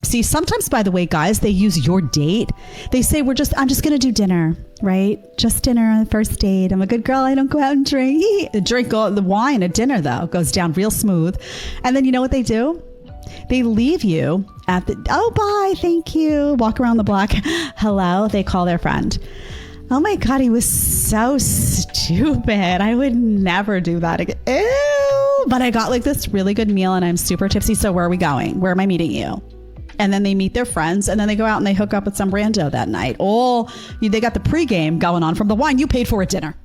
tipsy. Sometimes, by the way, guys, they use your date. They say, I'm just going to do dinner, right? Just dinner on the first date. I'm a good girl. I don't go out and drink. The wine at dinner, though, goes down real smooth. And then you know what they do? They leave you at bye, thank you. Walk around the block. Hello. They call their friend. Oh my God, he was so stupid. I would never do that again. Ew. But I got like this really good meal and I'm super tipsy. So where are we going? Where am I meeting you? And then they meet their friends and then they go out and they hook up with some rando that night. They got the pregame going on from the wine you paid for at dinner.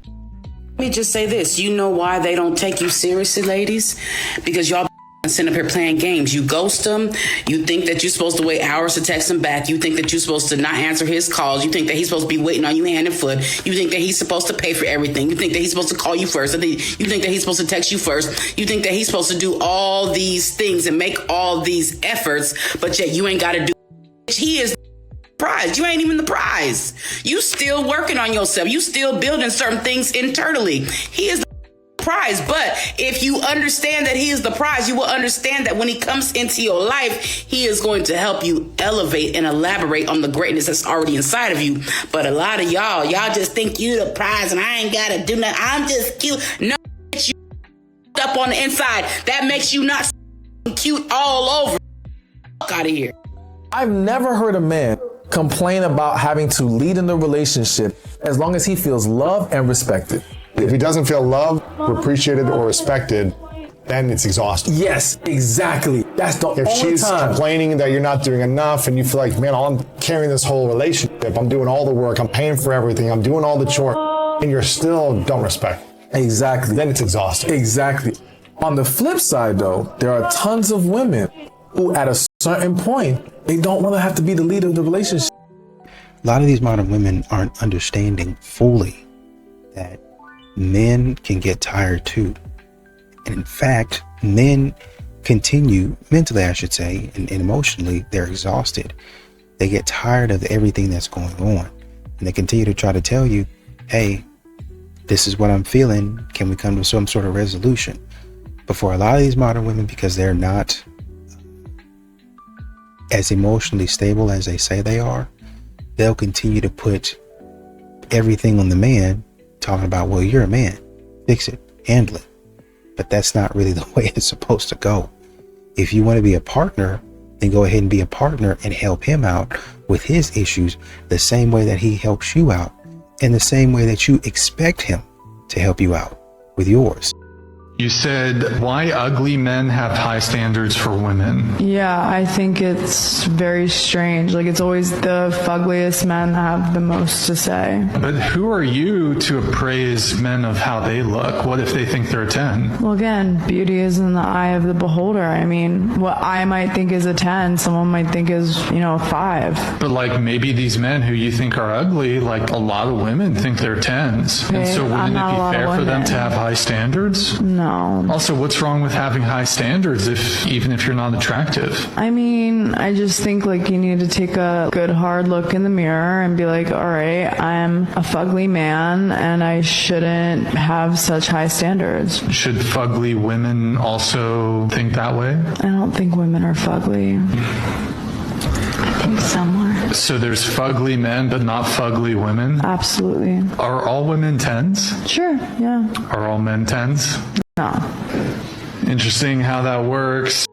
Let me just say this. You know why they don't take you seriously, ladies? Because y'all sitting up here playing games. You ghost them. You think that you're supposed to wait hours to text him back. You think that you're supposed to not answer his calls. You think that he's supposed to be waiting on you hand and foot. You think that he's supposed to pay for everything. You think that he's supposed to call you first. You think that he's supposed to text you first. You think that he's supposed to do all these things and make all these efforts, but yet you ain't got to do. He is the prize. You ain't even the prize. You still working on yourself. You still building certain things internally. He is the prize. But if you understand that he is the prize, you will understand that when he comes into your life, he is going to help you elevate and elaborate on the greatness that's already inside of you. But a lot of y'all just think you the prize and I ain't gotta do nothing. I'm just cute. No, you up on the inside. That makes you not cute all over. Out of here. I've never heard a man complain about having to lead in the relationship as long as he feels loved and respected. If he doesn't feel loved, appreciated, or respected, then it's exhausting. Yes, exactly. That's the only time. If she's complaining that you're not doing enough and you feel like, man, I'm carrying this whole relationship, I'm doing all the work, I'm paying for everything, I'm doing all the chores, and you're still don't respect. Exactly. Then it's exhausting. Exactly. On the flip side, though, there are tons of women who at a certain point, they don't want to have to be the leader of the relationship. A lot of these modern women aren't understanding fully that men can get tired too. And in fact, men continue, mentally I should say, and emotionally, they're exhausted. They get tired of everything that's going on. And they continue to try to tell you, hey, this is what I'm feeling. Can we come to some sort of resolution? But for a lot of these modern women, because they're not as emotionally stable as they say they are, they'll continue to put everything on the man, talking about, well, you're a man, fix it, handle it. But that's not really the way it's supposed to go. If you want to be a partner, then go ahead and be a partner and help him out with his issues the same way that he helps you out, and the same way that you expect him to help you out with yours. You said, why ugly men have high standards for women? Yeah, I think it's very strange. Like, it's always the fuggliest men that have the most to say. But who are you to appraise men of how they look? What if they think they're a 10? Well, again, beauty is in the eye of the beholder. I mean, what I might think is a 10, someone might think is, a 5. But like, maybe these men who you think are ugly, like a lot of women think they're 10s. Okay, and so wouldn't it be fair for them to have high standards? No. Also, what's wrong with having high standards even if you're not attractive? I mean, I just think like you need to take a good hard look in the mirror and be like, all right, I'm a fugly man and I shouldn't have such high standards. Should fugly women also think that way? I don't think women are fugly. I think some are. So there's fugly men, but not fugly women? Absolutely. Are all women 10s? Sure, yeah. Are all men 10s? No. Interesting how that works.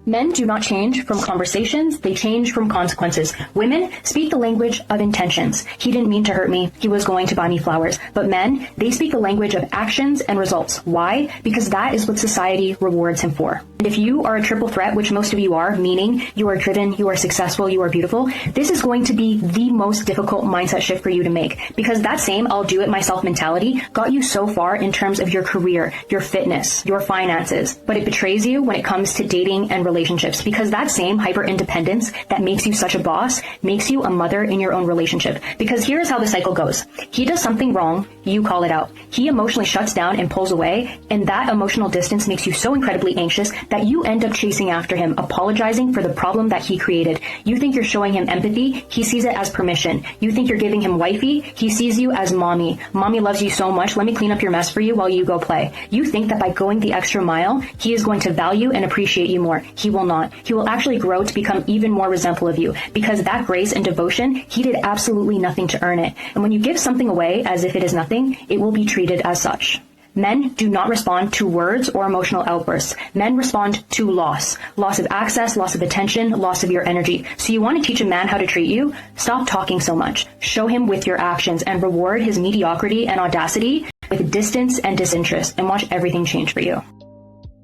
Men do not change from conversations, they change from consequences. Women speak the language of intentions. He didn't mean to hurt me, he was going to buy me flowers. But men, they speak the language of actions and results. Why? Because that is what society rewards him for. And if you are a triple threat, which most of you are, meaning you are driven, you are successful, you are beautiful, this is going to be the most difficult mindset shift for you to make. Because that same I'll do it myself mentality got you so far in terms of your career, your fitness, your finances. But it betrays you when it comes to dating and relationships, because that same hyper independence that makes you such a boss makes you a mother in your own relationship. Because here's how the cycle goes. He does something wrong, you call it out. He emotionally shuts down and pulls away, and that emotional distance makes you so incredibly anxious that you end up chasing after him, apologizing for the problem that he created. You think you're showing him empathy, he sees it as permission. You think you're giving him wifey, he sees you as mommy. Mommy loves you so much, let me clean up your mess for you while you go play. You think that by going the extra mile, he is going to value and appreciate you more. he will not. He will actually grow to become even more resentful of you, because that grace and devotion, he did absolutely nothing to earn it. And when you give something away as if it is nothing, it will be treated as such. Men do not respond to words or emotional outbursts. Men respond to loss. Loss of access, loss of attention, loss of your energy. So you want to teach a man how to treat you? Stop talking so much. Show him with your actions and reward his mediocrity and audacity with distance and disinterest, and watch everything change for you.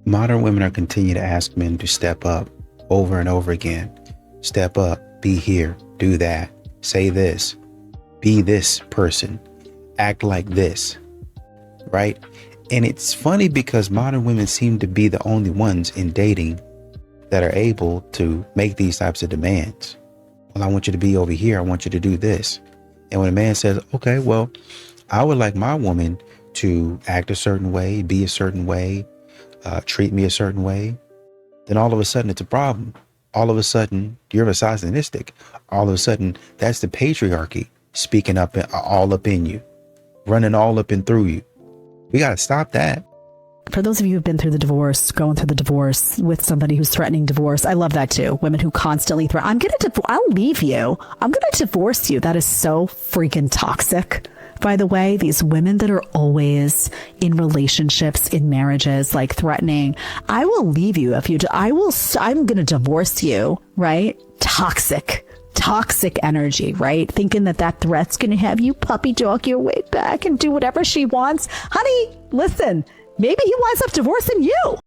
Modern women are continuing to ask men to step up over and over again. Step up, be here, do that, say this, be this person, act like this, right? And it's funny because modern women seem to be the only ones in dating that are able to make these types of demands. Well, I want you to be over here. I want you to do this. And when a man says, okay, well, I would like my woman to act a certain way, be a certain way, treat me a certain way, then all of a sudden it's a problem. All of a sudden you're misogynistic. All of a sudden that's the patriarchy speaking up all up in you, running all up and through you. We got to stop that. For those of you who've been through the divorce, going through the divorce with somebody who's threatening divorce, I love that too. Women who constantly threaten, I'll leave you. I'm going to divorce you. That is so freaking toxic. By the way, these women that are always in relationships, in marriages, like threatening, I will leave you if you do. I'm going to divorce you, right? Toxic energy, right? Thinking that threat's going to have you puppy dog your way back and do whatever she wants. Honey, listen, maybe he winds up divorcing you.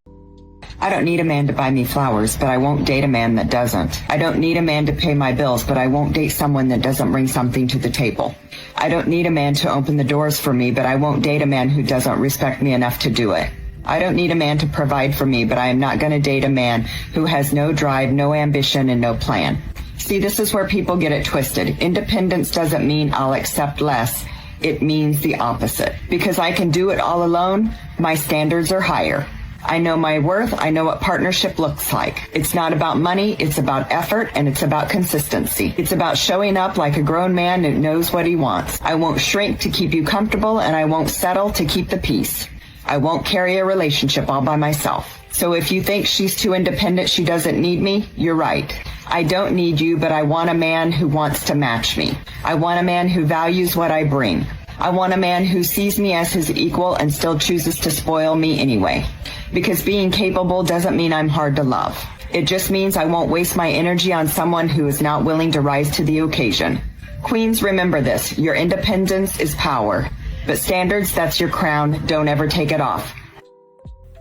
I don't need a man to buy me flowers, but I won't date a man that doesn't. I don't need a man to pay my bills, but I won't date someone that doesn't bring something to the table. I don't need a man to open the doors for me, but I won't date a man who doesn't respect me enough to do it. I don't need a man to provide for me, but I am not going to date a man who has no drive, no ambition, and no plan. See, this is where people get it twisted. Independence doesn't mean I'll accept less. It means the opposite. Because I can do it all alone, my standards are higher. I know my worth. I know what partnership looks like. It's not about money. It's about effort, and it's about consistency. It's about showing up like a grown man who knows what he wants. I won't shrink to keep you comfortable, and I won't settle to keep the peace. I won't carry a relationship all by myself. So if you think she's too independent, she doesn't need me, you're right. I don't need you, but I want a man who wants to match me. I want a man who values what I bring. I want a man who sees me as his equal and still chooses to spoil me anyway. Because being capable doesn't mean I'm hard to love. It just means I won't waste my energy on someone who is not willing to rise to the occasion. Queens, remember this. Your independence is power. But standards, that's your crown. Don't ever take it off.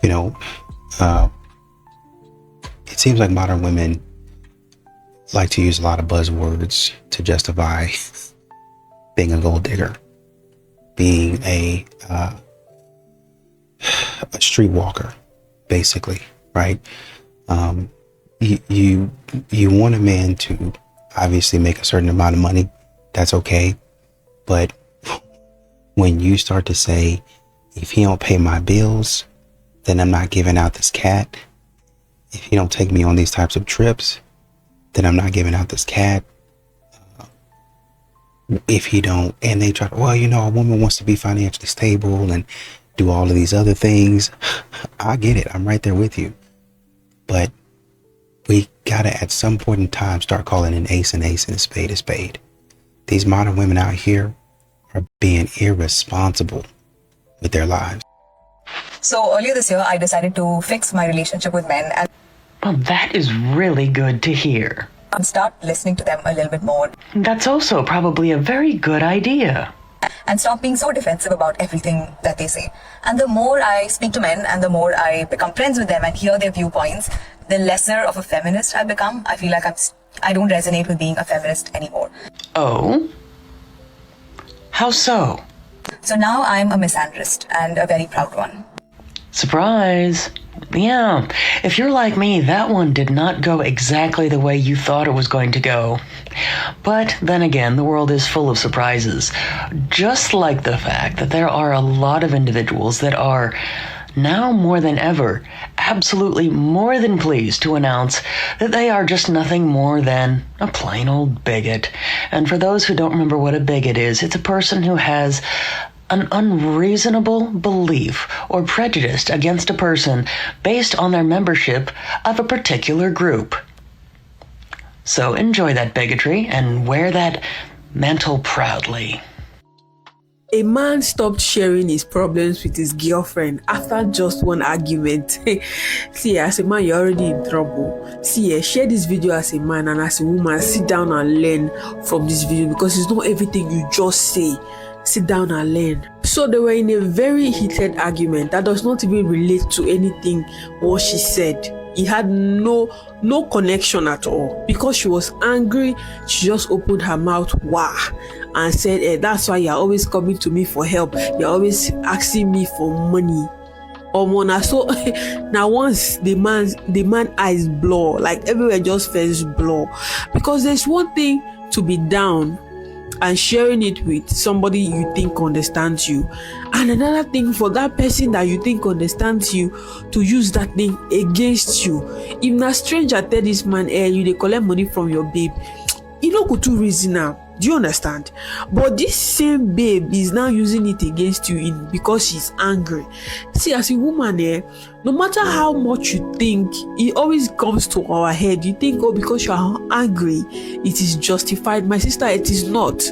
You know, it seems like modern women like to use a lot of buzzwords to justify being a gold digger, being a streetwalker, basically, right? You want a man to obviously make a certain amount of money. That's okay. But when you start to say, if he don't pay my bills, then I'm not giving out this cat. If he don't take me on these types of trips, then I'm not giving out this cat. If he don't, and they try to, well, a woman wants to be financially stable and do all of these other things. I get it. I'm right there with you. But we gotta, at some point in time, start calling an ace and a spade. These modern women out here are being irresponsible with their lives. So earlier this year, I decided to fix my relationship with men and well, that is really good to hear. Start listening to them a little bit more. That's also probably a very good idea. And stop being so defensive about everything that they say. And the more I speak to men and the more I become friends with them and hear their viewpoints, the lesser of a feminist I become. I feel like I don't resonate with being a feminist anymore. Oh? How so? So now I'm a misandrist and a very proud one. Surprise. Yeah, if you're like me, that one did not go exactly the way you thought it was going to go. But then again, the world is full of surprises. Just like the fact that there are a lot of individuals that are, now more than ever, absolutely more than pleased to announce that they are just nothing more than a plain old bigot. And for those who don't remember what a bigot is, it's a person who has an unreasonable belief or prejudice against a person based on their membership of a particular group. So enjoy that bigotry and wear that mantle proudly. A man stopped sharing his problems with his girlfriend after just one argument. See, as a man, you're already in trouble. See, share this video as a man, and as a woman, sit down and learn from this video, because it's not everything you just say. Sit down and learn. So they were in a very heated argument that does not even relate to anything what she said. It had no connection at all. Because she was angry, she just opened her mouth, wow, and said, that's why you're always coming to me for help. You're always asking me for money. Mona. So now once the man eyes blow, like everywhere just first blow. Because there's one thing to be down and sharing it with somebody you think understands you, and another thing for that person that you think understands you to use that thing against you. If na stranger tell this man, you dey collect money from your babe, you no go too reason now. Do you understand? But this same babe is now using it against you because she's angry. See, as a woman, no matter how much you think, it always comes to our head. You think, because you are angry, it is justified. My sister, it is not.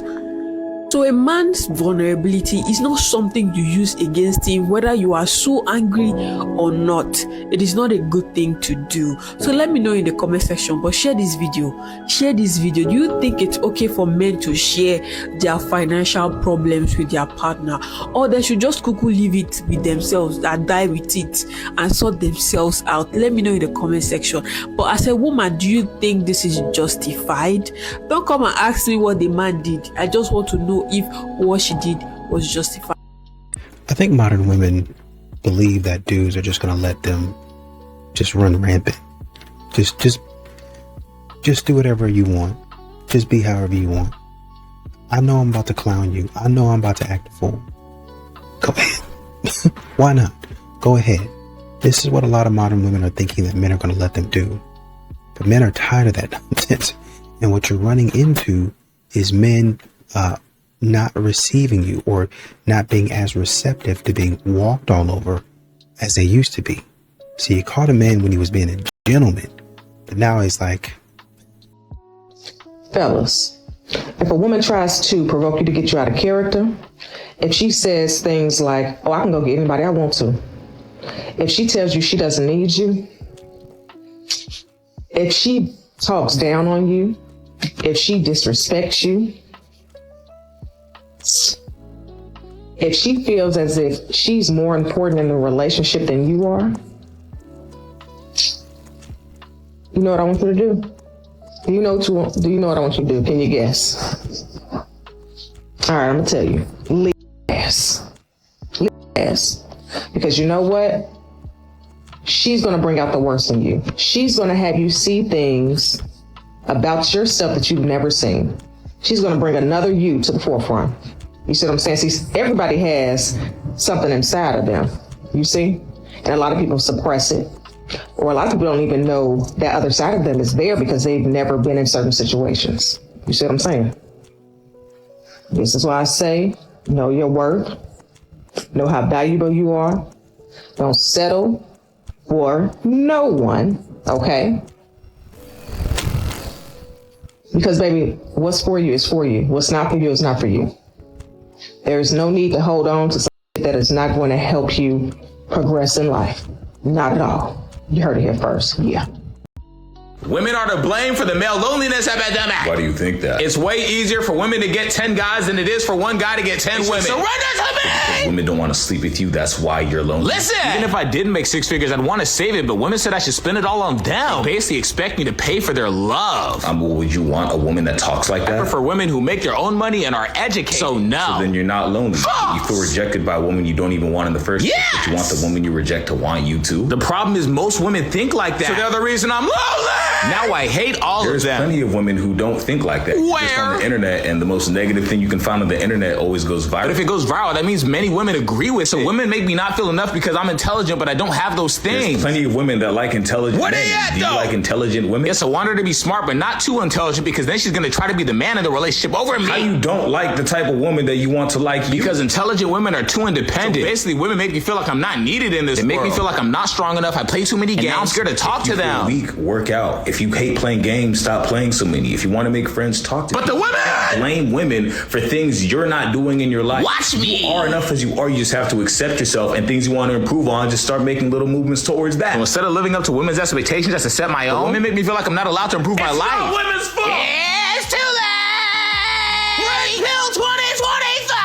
So a man's vulnerability is not something you use against him, whether you are so angry or not. It is not a good thing to do. So let me know in the comment section, but share this video. Share this video. Do you think it's okay for men to share their financial problems with their partner, or they should just leave it with themselves and die with it and sort themselves out? Let me know in the comment section. But as a woman, do you think this is justified? Don't come and ask me what the man did. I just want to know if what she did was justified. I think modern women believe that dudes are just going to let them just run rampant. Just do whatever you want. Just be however you want. I know I'm about to clown you. I know I'm about to act a fool. Go ahead. Why not? Go ahead. This is what a lot of modern women are thinking that men are going to let them do. But men are tired of that nonsense. And what you're running into is men not receiving you, or not being as receptive to being walked all over as they used to be. So you caught a man when he was being a gentleman, but now he's like... Fellas, if a woman tries to provoke you to get you out of character, if she says things like, I can go get anybody I want to, if she tells you she doesn't need you, if she talks down on you, if she disrespects you, if she feels as if she's more important in the relationship than you are, you know what I want you to do? Do you know what I want you to do? Can you guess? All right, I'm gonna tell you. Leave ass. Leave ass. Because you know what? She's gonna bring out the worst in you. She's gonna have you see things about yourself that you've never seen. She's gonna bring another you to the forefront. You see what I'm saying? See, everybody has something inside of them, you see? And a lot of people suppress it. Or a lot of people don't even know that other side of them is there because they've never been in certain situations. You see what I'm saying? This is why I say, know your worth, know how valuable you are. Don't settle for no one, okay? Because baby, what's for you is for you. What's not for you is not for you. There is no need to hold on to something that is not going to help you progress in life. Not at all. You heard it here first. Yeah. Women are to blame for the male loneliness epidemic. Why do you think that? It's way easier for women to get 10 guys than it is for one guy to get 10 women. Surrender to me! Because women don't want to sleep with you, that's why you're lonely. Listen! Even if I did make 6 figures, I'd want to save it, but women said I should spend it all on them. They basically expect me to pay for their love. Would you want a woman that talks like that? I prefer women who make their own money and are educated. So no. So then you're not lonely. You feel rejected by a woman you don't even want in the first place, but you want the woman you reject to want you too? The problem is most women think like that. So they're the reason I'm lonely! Now I hate all There's of them. plenty of women who don't think like that. Just on the internet, and the most negative thing you can find on the internet always goes viral. But if it goes viral, that means many women agree with it. So women make me not feel enough because I'm intelligent, but I don't have those things. There's plenty of women that like intelligent What men. are you at, Do you though? like intelligent women? Yes, I want her to be smart, but not too intelligent, because then she's going to try to be the man in the relationship over me. How you don't like the type of woman that you want to like you? Because intelligent women are too independent. So basically, women make me feel like I'm not needed in this world. They make me feel like I'm not strong enough. I play too many games. Now I'm scared to talk to them. If you feel weak, work out. If you hate playing games, stop playing so many. If you want to make friends, talk to But people. the women! Blame women for things you're not doing in your life. Watch me! You are enough as you are. You just have to accept yourself, and things you want to improve on, just start making little movements towards that. So instead of living up to women's expectations, just to set my own, women make me feel like I'm not allowed to improve my life. It's not women's fault! Yeah, it's too late! Red Pill 2025!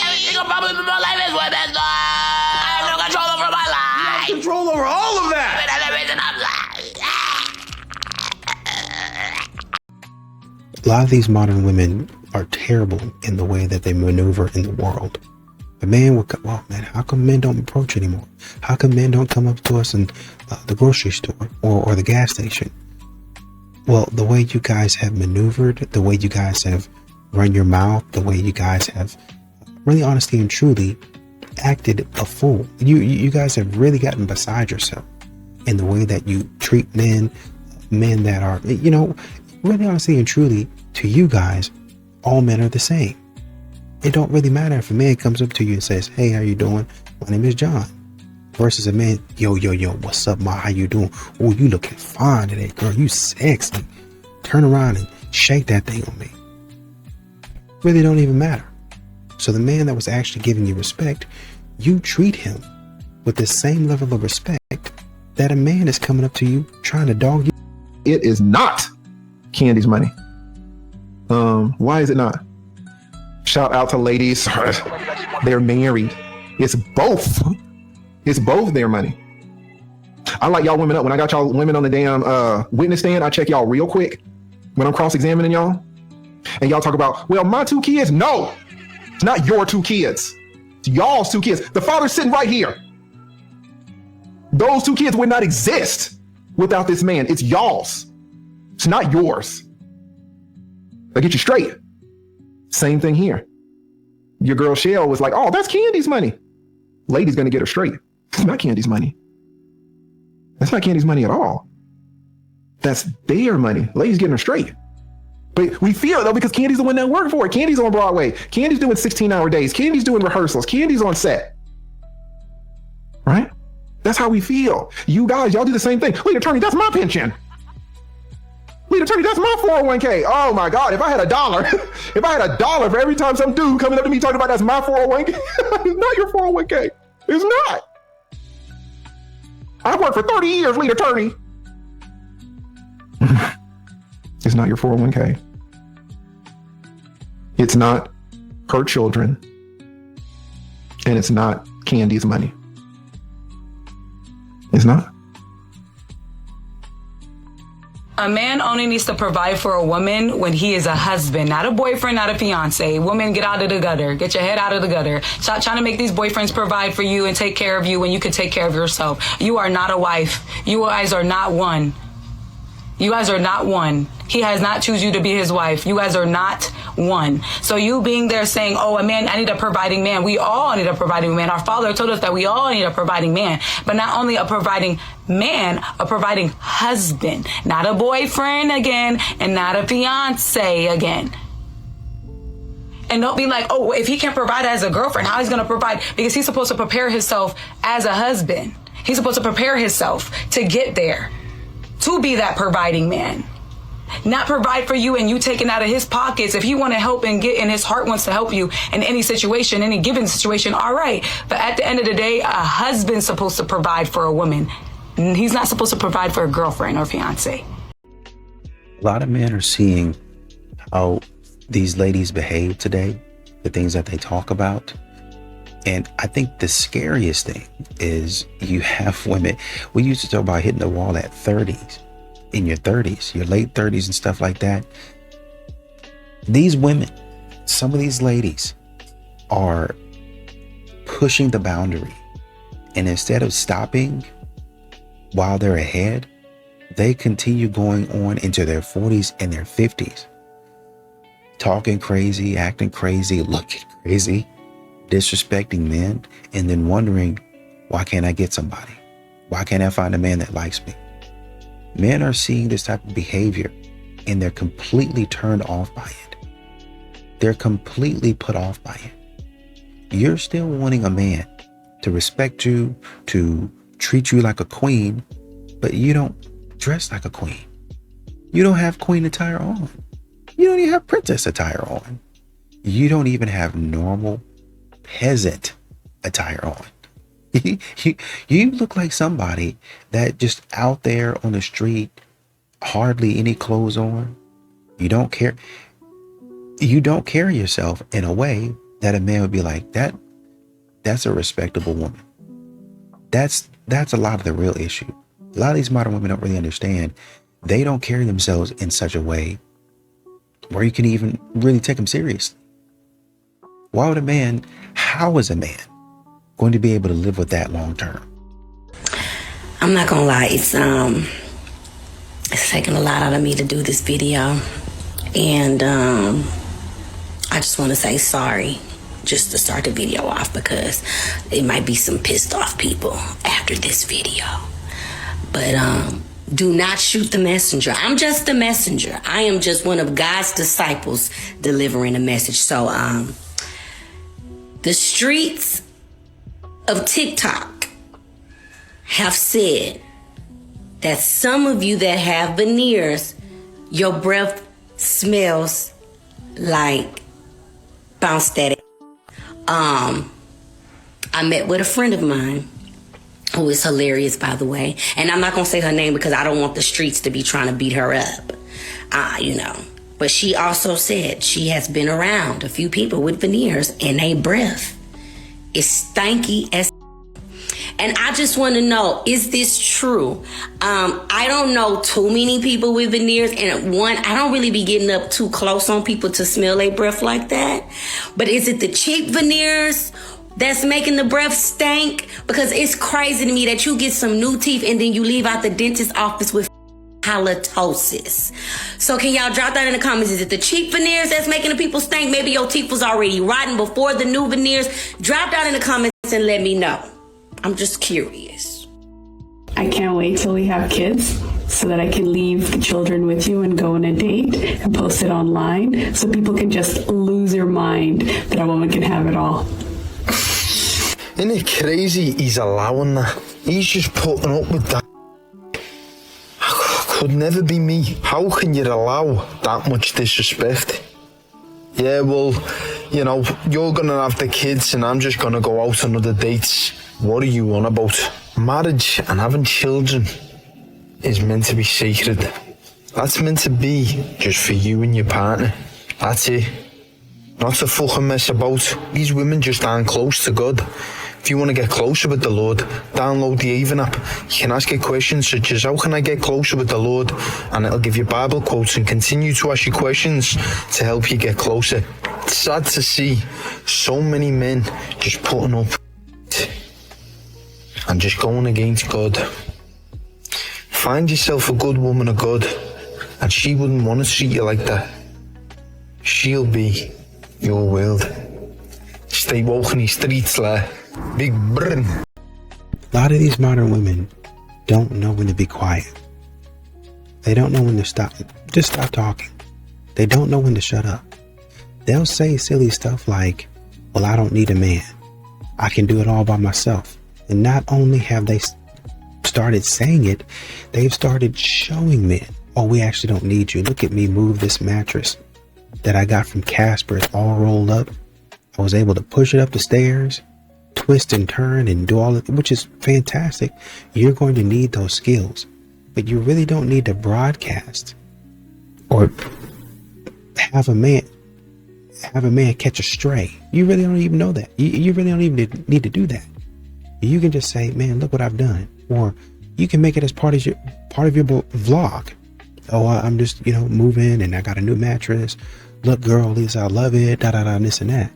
Everything about my life is women's fault! I have no control over my life! You have control over all of that! A lot of these modern women are terrible in the way that they maneuver in the world. A man will come, well, man, how come men don't approach anymore? How come men don't come up to us in the grocery store or the gas station? Well, the way you guys have maneuvered, the way you guys have run your mouth, the way you guys have really honestly and truly acted a fool. You guys have really gotten beside yourself in the way that you treat men that are, really honestly and truly, to you guys, all men are the same. It don't really matter if a man comes up to you and says, hey, how you doing? My name is John. Versus a man, yo, what's up, ma? How you doing? Oh, you looking fine today, girl. You sexy. Turn around and shake that thing on me. Really don't even matter. So the man that was actually giving you respect, you treat him with the same level of respect that a man is coming up to you trying to dog you. It is not Candy's money. Why is it not? Shout out to ladies. They're married. It's both. It's both their money. I like y'all women up. When I got y'all women on the damn witness stand, I check y'all real quick when I'm cross-examining y'all. And y'all talk about, well, my 2 kids. No, it's not your 2 kids. It's y'all's 2 kids. The father's sitting right here. Those 2 kids would not exist without this man. It's y'all's. It's not yours. I'll get you straight. Same thing here. Your girl Shell was like, oh, that's Candy's money. Lady's gonna get her straight. It's not Candy's money. That's not Candy's money at all. That's their money. Lady's getting her straight. But we feel though, because Candy's the one that worked for it. Candy's on Broadway. Candy's doing 16-hour days. Candy's doing rehearsals. Candy's on set. Right? That's how we feel. You guys, y'all do the same thing. Lead attorney, that's my pension. Lead attorney, that's my 401k. Oh my God, if I had $1, for every time some dude coming up to me talking about that's my 401k, it's not your 401k. It's not. I've worked for 30 years, lead attorney. It's not your 401k. It's not her children. And it's not Candy's money. It's not. A man only needs to provide for a woman when he is a husband, not a boyfriend, not a fiance. Woman, get out of the gutter. Get your head out of the gutter. Stop trying to make these boyfriends provide for you and take care of you when you can take care of yourself. You are not a wife. You guys are not one. You guys are not one. He has not choose you to be his wife. You guys are not one. So you being there saying, oh, a man, I need a providing man. We all need a providing man. Our father told us that we all need a providing man, but not only a providing man, a providing husband, not a boyfriend again, and not a fiance again. And don't be like, oh, if he can't provide as a girlfriend, how he's going to provide? Because he's supposed to prepare himself as a husband. He's supposed to prepare himself to get there, to be that providing man. Not provide for you and you taking out of his pockets. If he want to help and get, and his heart wants to help you in any situation, any given situation, all right. But at the end of the day, a husband's supposed to provide for a woman. He's not supposed to provide for a girlfriend or fiance. A lot of men are seeing how these ladies behave today, the things that they talk about. And I think the scariest thing is you have women, we used to talk about hitting the wall at 30s, in your 30s, your late 30s and stuff like that. These women, some of these ladies are pushing the boundary. And instead of stopping while they're ahead, they continue going on into their 40s and their 50s, talking crazy, acting crazy, looking crazy, disrespecting men, and then wondering, why can't I get somebody? Why can't I find a man that likes me? Men are seeing this type of behavior and they're completely turned off by it. They're completely put off by it. You're still wanting a man to respect you, to treat you like a queen, but you don't dress like a queen. You don't have queen attire on. You don't even have princess attire on. You don't even have normal peasant attire on. You look like somebody that just out there on the street, hardly any clothes on. You don't care. You don't carry yourself in a way that a man would be like, that's a respectable woman. That's a lot of the real issue. A lot of these modern women don't really understand. They don't carry themselves in such a way where you can even really take them seriously. Why would a man, how is a man going to be able to live with that long term? I'm not gonna lie, it's taking a lot out of me to do this video. And I just want to say sorry just to start the video off, because it might be some pissed off people after this video. But do not shoot the messenger. I'm just the messenger. I am just one of God's disciples delivering a message. So the streets of TikTok have said that some of you that have veneers, your breath smells like bounce that. I met with a friend of mine who is hilarious, by the way, and I'm not gonna say her name because I don't want the streets to be trying to beat her up, but she also said she has been around a few people with veneers and they breath is stanky as. And I just want to know, is this true? I don't know too many people with veneers. And I don't really be getting up too close on people to smell their breath like that. But is it the cheap veneers that's making the breath stink? Because it's crazy to me that you get some new teeth and then you leave out the dentist's office with halitosis. So can y'all drop that in the comments? Is it the cheap veneers that's making the people stink? Maybe your teeth was already rotten before the new veneers. Drop that in the comments and let me know. I'm just curious. I can't wait till we have kids so that I can leave the children with you and go on a date and post it online so people can just lose their mind that a woman can have it all. Isn't it crazy he's allowing that? He's just putting up with that. Could never be me. How can you allow that much disrespect? Yeah, well, you're gonna have the kids and I'm just gonna go out on other dates. What are you on about? Marriage and having children is meant to be sacred. That's meant to be just for you and your partner. That's it. Not to fucking mess about. These women just aren't close to God. If you want to get closer with the Lord, download the Avon app. You can ask it questions such as, how can I get closer with the Lord? And it'll give you Bible quotes and continue to ask you questions to help you get closer. It's sad to see so many men just putting up and just going against God. Find yourself a good woman of God, and she wouldn't want to treat you like that. She'll be your world. Stay woke in the streets, like Big Brn. A lot of these modern women don't know when to be quiet. They don't know when to stop talking. They don't know when to shut up. They'll say silly stuff like, well, I don't need a man. I can do it all by myself. And not only have they started saying it, they've started showing men, oh, we actually don't need you. Look at me move this mattress that I got from Casper. It's all rolled up. I was able to push it up the stairs, twist and turn and do all of it, which is fantastic. You're going to need those skills, but you really don't need to broadcast or have a man catch a stray. You really don't even know that. You really don't even need to do that. You can just say, man, look what I've done. Or you can make it as part of your vlog. Oh, I'm just, moving and I got a new mattress. Look, girl, Lisa, I love it, and this and that.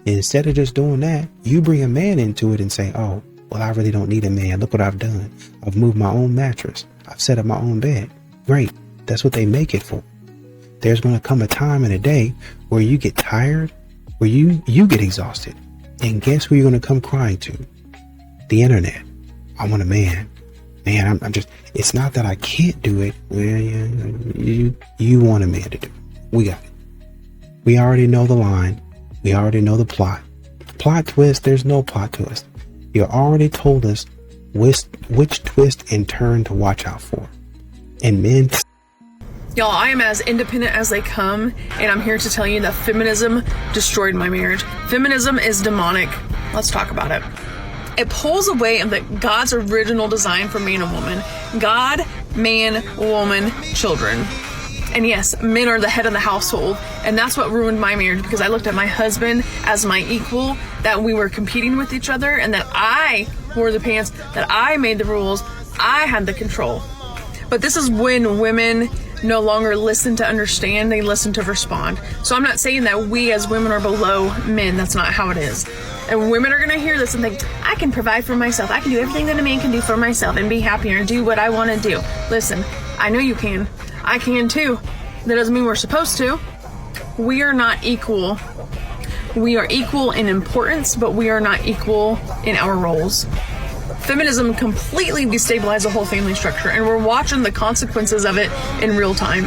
And instead of just doing that, you bring a man into it and say, oh, Well, I really don't need a man. Look what I've done. I've moved my own mattress. I've set up my own bed. Great. That's what they make it for. There's going to come a time and a day where you get tired, where you get exhausted. And guess who you're going to come crying to? The internet. I want a man. Man, I'm just, it's not that I can't do it. Well, yeah, you want a man to do it. We got it. We already know the line. We already know the plot. Plot twist, there's no plot twist. You already told us which twist and turn to watch out for. And men... Y'all, I am as independent as they come, and I'm here to tell you that feminism destroyed my marriage. Feminism is demonic. Let's talk about it. It pulls away of God's original design for man and woman. God, man, woman, children. And yes, men are the head of the household, and that's what ruined my marriage, because I looked at my husband as my equal, that we were competing with each other, and that I wore the pants, that I made the rules, I had the control. But this is when women no longer listen to understand, they listen to respond. So I'm not saying that we as women are below men. That's not how it is. And women are going to hear this and think, I can provide for myself. I can do everything that a man can do for myself and be happier and do what I want to do. Listen, I know you can. I can too. That doesn't mean we're supposed to. We are not equal. We are equal in importance, but we are not equal in our roles. Feminism completely destabilized the whole family structure, and we're watching the consequences of it in real time.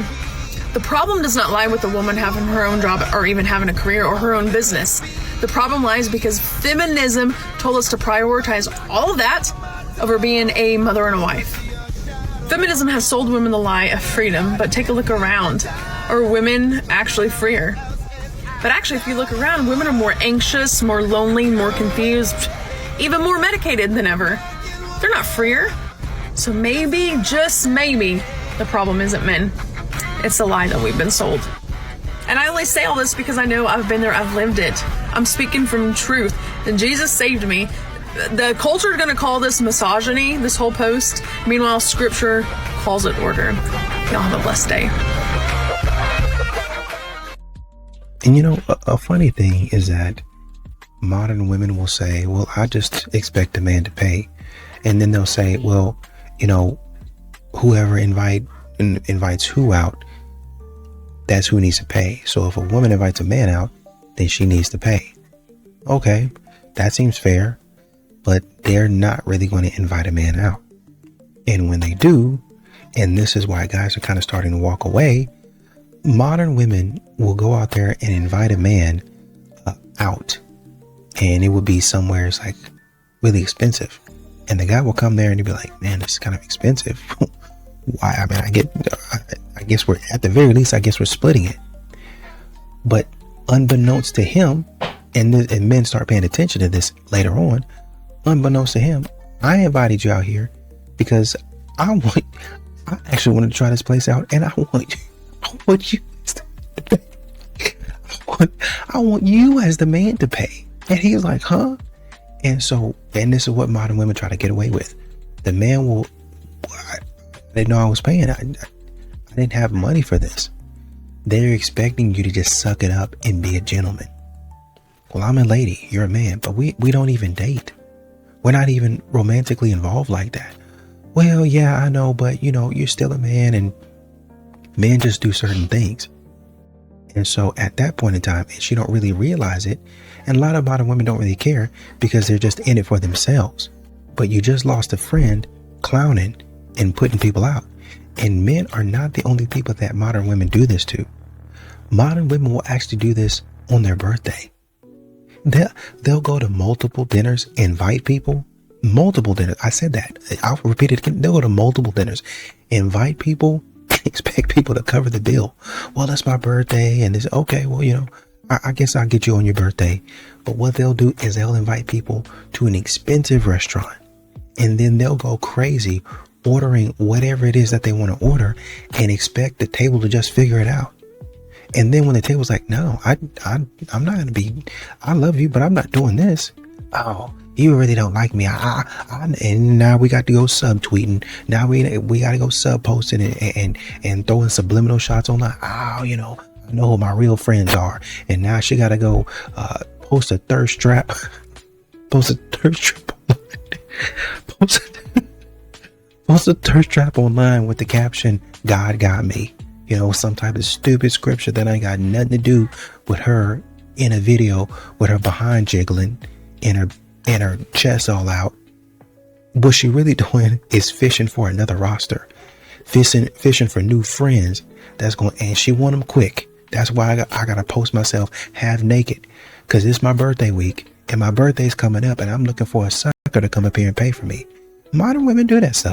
The problem does not lie with the woman having her own job or even having a career or her own business. The problem lies because feminism told us to prioritize all of that over being a mother and a wife. Feminism has sold women the lie of freedom, but take a look around. Are women actually freer? But actually, if you look around, women are more anxious, more lonely, more confused, even more medicated than ever. They're not freer. So maybe, just maybe, the problem isn't men. It's the lie that we've been sold. And I only say all this because I know I've been there, I've lived it. I'm speaking from truth. And Jesus saved me. The culture is going to call this misogyny, this whole post. Meanwhile, scripture calls it order. Y'all have a blessed day. And you know, a funny thing is that modern women will say, well, I just expect a man to pay. And then they'll say, well, you know, whoever invites who out, that's who needs to pay. So if a woman invites a man out, then she needs to pay. Okay, that seems fair, but they're not really going to invite a man out. And when they do, and this is why guys are kind of starting to walk away, modern women will go out there and invite a man out. And it would be somewhere it's like really expensive. And the guy will come there and he'll be like, man, this is kind of expensive. Why? I mean, I guess we're, at the very least, I guess we're splitting it. But unbeknownst to him, and men start paying attention to this later on, unbeknownst to him, I invited you out here because I actually wanted to try this place out, and I want you as the man to pay. And he was like, huh? And so, and this is what modern women try to get away with. The man will, they know I was paying. I didn't have money for this. They're expecting you to just suck it up and be a gentleman. Well, I'm a lady, you're a man, but we don't even date. We're not even romantically involved like that. Well, yeah, I know, but you know, you're still a man, and men just do certain things. And so at that point in time, and she don't really realize it, and a lot of modern women don't really care because they're just in it for themselves. But you just lost a friend clowning and putting people out. And men are not the only people that modern women do this to. Modern women will actually do this on their birthday. They'll go to multiple dinners, invite people, multiple dinners. I said that. I'll repeat it again. They'll go to multiple dinners, invite people, expect people to cover the bill. Well, that's my birthday, and it's okay. Well, you know, I guess I'll get you on your birthday. But what they'll do is they'll invite people to an expensive restaurant, and then they'll go crazy ordering whatever it is that they want to order and expect the table to just figure it out. And then when the table's like, no, I'm not going to be, I love you, but I'm not doing this. Oh, you really don't like me. And now we got to go subtweeting. Now we got to go sub posting and throwing subliminal shots online. Oh, you know, I know who my real friends are. And now she got to go post a thirst trap. post a thirst trap online with the caption, God got me. You know, some type of stupid scripture that ain't got nothing to do with her in a video with her behind jiggling and her chest all out. What she really doing is fishing for another roster, fishing for new friends. And she want them quick. That's why I gotta post myself half naked, because it's my birthday week and my birthday's coming up and I'm looking for a sucker to come up here and pay for me. Modern women do that stuff.